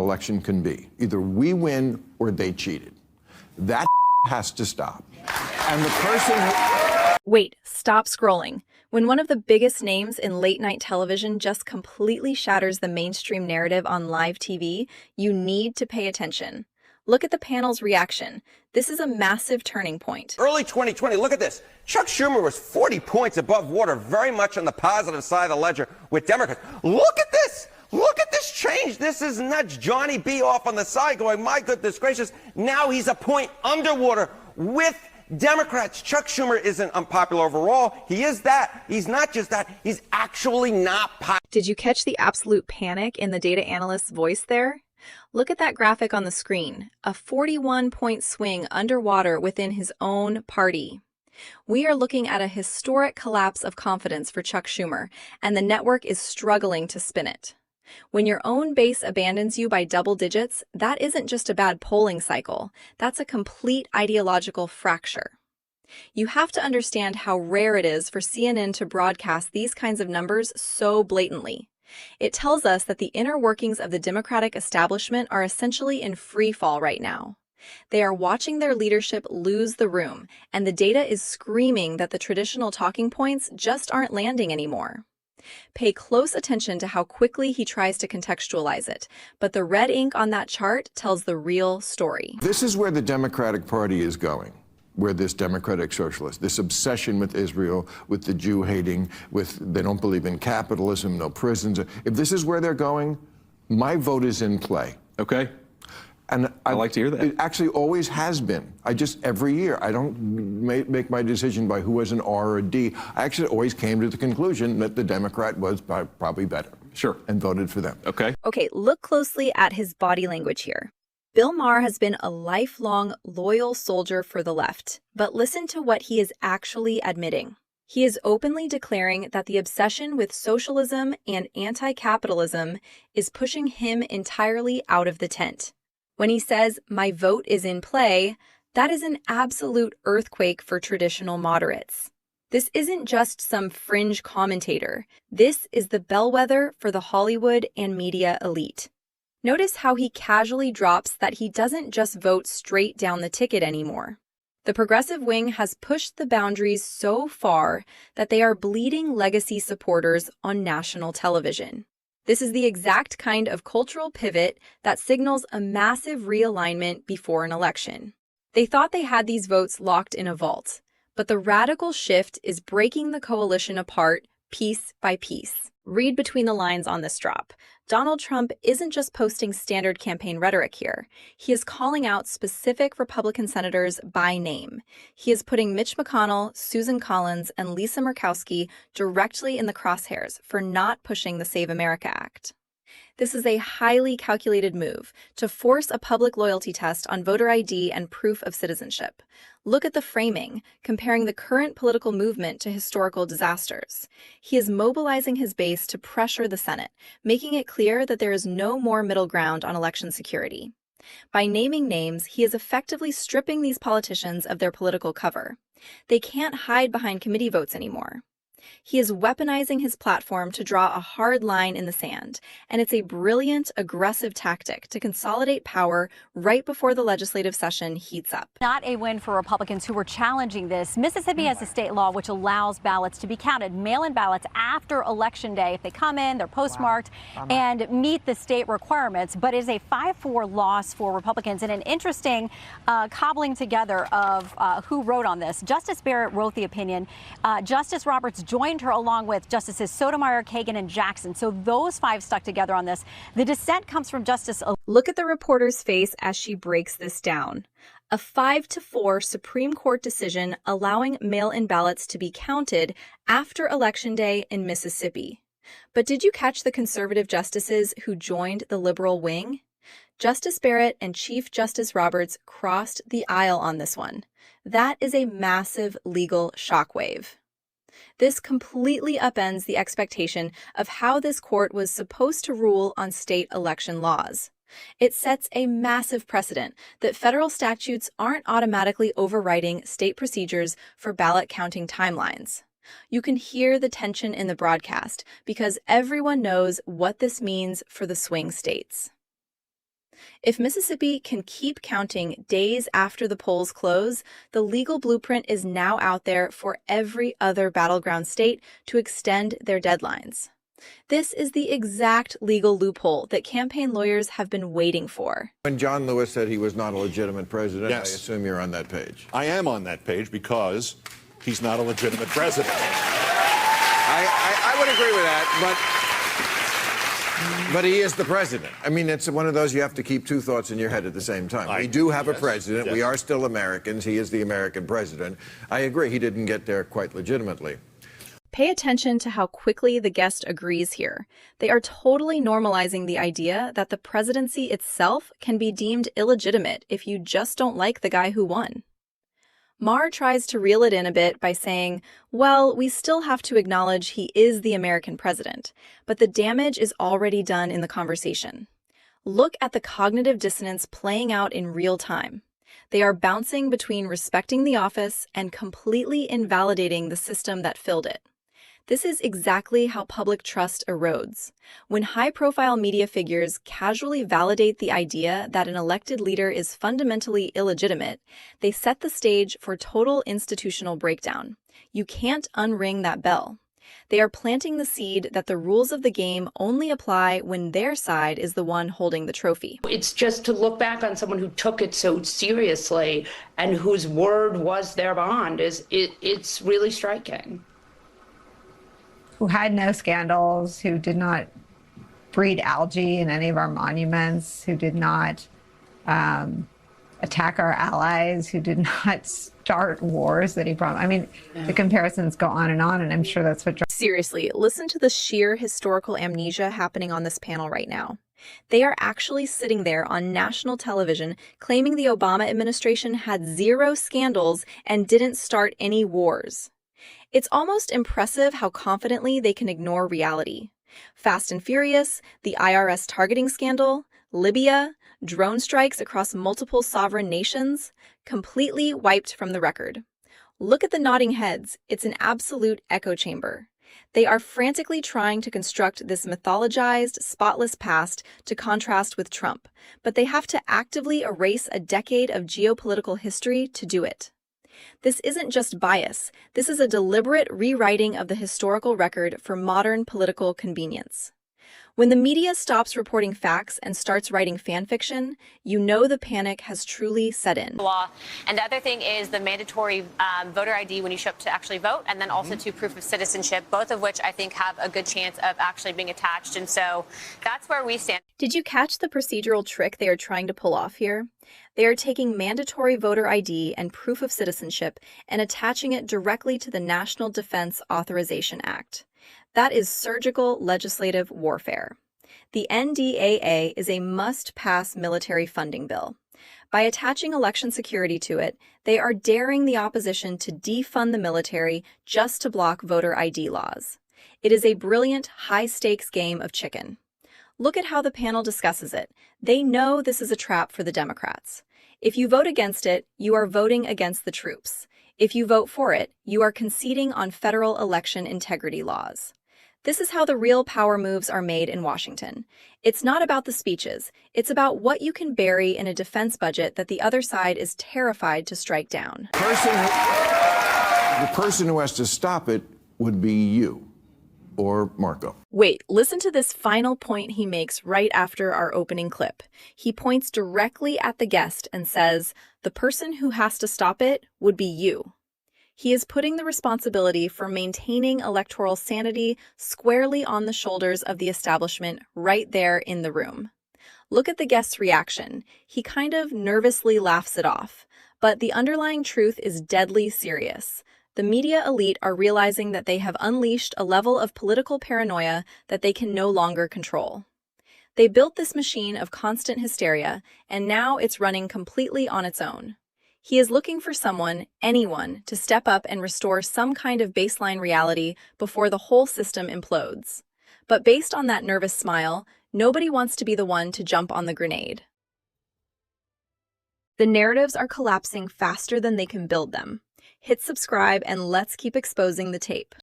election can be. Either we win or they cheated. That has to stop. And the person who... Wait, stop scrolling. When one of the biggest names in late-night television just completely shatters the mainstream narrative on live TV, you need to pay attention. Look at the panel's reaction. This is a massive turning point. Early 2020, look at this. Chuck Schumer was 40 points above water, very much on the positive side of the ledger with Democrats. Look at this. Look at this change. This is nuts. Johnny B off on the side going, my goodness gracious. Now he's a point underwater with Democrats. Chuck Schumer isn't unpopular overall. He is that. He's not just that. He's actually not popular. Did you catch the absolute panic in the data analyst's voice there? Look at that graphic on the screen. A 41-point swing underwater within his own party. We are looking at a historic collapse of confidence for Chuck Schumer, and the network is struggling to spin it. When your own base abandons you by double digits, that isn't just a bad polling cycle. That's a complete ideological fracture. You have to understand how rare it is for CNN to broadcast these kinds of numbers so blatantly. It tells us that the inner workings of the Democratic establishment are essentially in free fall right now. They are watching their leadership lose the room, and the data is screaming that the traditional talking points just aren't landing anymore. Pay close attention to how quickly he tries to contextualize it, but the red ink on that chart tells the real story. This is where the Democratic Party is going, where this democratic socialist, this obsession with Israel, with the Jew hating, with they don't believe in capitalism, no prisons. If this is where they're going, my vote is in play. Okay. And I like to hear that. It actually always has been. Every year, I don't make my decision by who was an R or a D. I actually always came to the conclusion that the Democrat was probably better. Sure. And voted for them. Okay. Okay, look closely at his body language here. Bill Maher has been a lifelong, loyal soldier for the left, but listen to what he is actually admitting. He is openly declaring that the obsession with socialism and anti-capitalism is pushing him entirely out of the tent. When he says, "My vote is in play," that is an absolute earthquake for traditional moderates. This isn't just some fringe commentator. This is the bellwether for the Hollywood and media elite. Notice how he casually drops that he doesn't just vote straight down the ticket anymore. The progressive wing has pushed the boundaries so far that they are bleeding legacy supporters on national television. This is the exact kind of cultural pivot that signals a massive realignment before an election. They thought they had these votes locked in a vault, but the radical shift is breaking the coalition apart piece by piece. Read between the lines on this drop. Donald Trump isn't just posting standard campaign rhetoric here. He is calling out specific Republican senators by name. He is putting Mitch McConnell, Susan Collins, and Lisa Murkowski directly in the crosshairs for not pushing the Save America Act. This is a highly calculated move to force a public loyalty test on voter ID and proof of citizenship. Look at the framing, comparing the current political movement to historical disasters. He is mobilizing his base to pressure the Senate, making it clear that there is no more middle ground on election security. By naming names, he is effectively stripping these politicians of their political cover. They can't hide behind committee votes anymore. He is weaponizing his platform to draw a hard line in the sand, and it's a brilliant, aggressive tactic to consolidate power right before the legislative session heats up. Not a win for Republicans who were challenging this. Mississippi has a state law which allows ballots to be counted, mail-in ballots after Election Day if they come in, they're postmarked, and meet the state requirements, but it is a 5-4 loss for Republicans. And an interesting cobbling together of who wrote on this. Justice Barrett wrote the opinion. Justice Roberts joined her along with Justices Sotomayor, Kagan, and Jackson. So those 5 stuck together on this. The dissent comes from Justice. Look at the reporter's face as she breaks this down. A 5-4 Supreme Court decision allowing mail-in ballots to be counted after Election Day in Mississippi. But did you catch the conservative justices who joined the liberal wing? Justice Barrett and Chief Justice Roberts crossed the aisle on this one. That is a massive legal shockwave. This completely upends the expectation of how this court was supposed to rule on state election laws. It sets a massive precedent that federal statutes aren't automatically overriding state procedures for ballot counting timelines. You can hear the tension in the broadcast because everyone knows what this means for the swing states. If Mississippi can keep counting days after the polls close, the legal blueprint is now out there for every other battleground state to extend their deadlines. This is the exact legal loophole that campaign lawyers have been waiting for. When John Lewis said he was not a legitimate president, Yes. I assume you're on that page. I am on that page because he's not a legitimate president. I would agree with that, but he is the president. I mean, it's one of those you have to keep two thoughts in your head at the same time. We do have a president. Yes. We are still Americans. He is the American president. I agree. He didn't get there quite legitimately. Pay attention to how quickly the guest agrees here. They are totally normalizing the idea that the presidency itself can be deemed illegitimate if you just don't like the guy who won. Maher tries to reel it in a bit by saying, well, we still have to acknowledge he is the American president, but the damage is already done in the conversation. Look at the cognitive dissonance playing out in real time. They are bouncing between respecting the office and completely invalidating the system that filled it. This is exactly how public trust erodes. When high-profile media figures casually validate the idea that an elected leader is fundamentally illegitimate, they set the stage for total institutional breakdown. You can't unring that bell. They are planting the seed that the rules of the game only apply when their side is the one holding the trophy. It's just to look back on someone who took it so seriously and whose word was their bond it's really striking. Who had no scandals, who did not breed algae in any of our monuments, who did not attack our allies, who did not start wars that he promised. I mean, the comparisons go on, and I'm sure that's what... Seriously, listen to the sheer historical amnesia happening on this panel right now. They are actually sitting there on national television claiming the Obama administration had zero scandals and didn't start any wars. It's almost impressive how confidently they can ignore reality. Fast and Furious, the IRS targeting scandal, Libya, drone strikes across multiple sovereign nations, completely wiped from the record. Look at the nodding heads. It's an absolute echo chamber. They are frantically trying to construct this mythologized, spotless past to contrast with Trump, but they have to actively erase a decade of geopolitical history to do it. This isn't just bias. This is a deliberate rewriting of the historical record for modern political convenience. When the media stops reporting facts and starts writing fan fiction, you know the panic has truly set in. Law. And the other thing is the mandatory voter ID when you show up to actually vote, and then also to proof of citizenship, both of which I think have a good chance of actually being attached. And so that's where we stand. Did you catch the procedural trick they are trying to pull off here? They are taking mandatory voter ID and proof of citizenship and attaching it directly to the National Defense Authorization Act. That is surgical legislative warfare. The NDAA is a must-pass military funding bill. By attaching election security to it, they are daring the opposition to defund the military just to block voter ID laws. It is a brilliant, high-stakes game of chicken. Look at how the panel discusses it. They know this is a trap for the Democrats. If you vote against it, you are voting against the troops. If you vote for it, you are conceding on federal election integrity laws. This is how the real power moves are made in Washington. It's not about the speeches. It's about what you can bury in a defense budget that the other side is terrified to strike down. The person who has to stop it would be you or Marco. Wait, listen to this final point he makes right after our opening clip. He points directly at the guest and says, the person who has to stop it would be you. He is putting the responsibility for maintaining electoral sanity squarely on the shoulders of the establishment right there in the room. Look at the guest's reaction. He kind of nervously laughs it off. But the underlying truth is deadly serious. The media elite are realizing that they have unleashed a level of political paranoia that they can no longer control. They built this machine of constant hysteria, and now it's running completely on its own. He is looking for someone, anyone, to step up and restore some kind of baseline reality before the whole system implodes. But based on that nervous smile, nobody wants to be the one to jump on the grenade. The narratives are collapsing faster than they can build them. Hit subscribe and let's keep exposing the tape.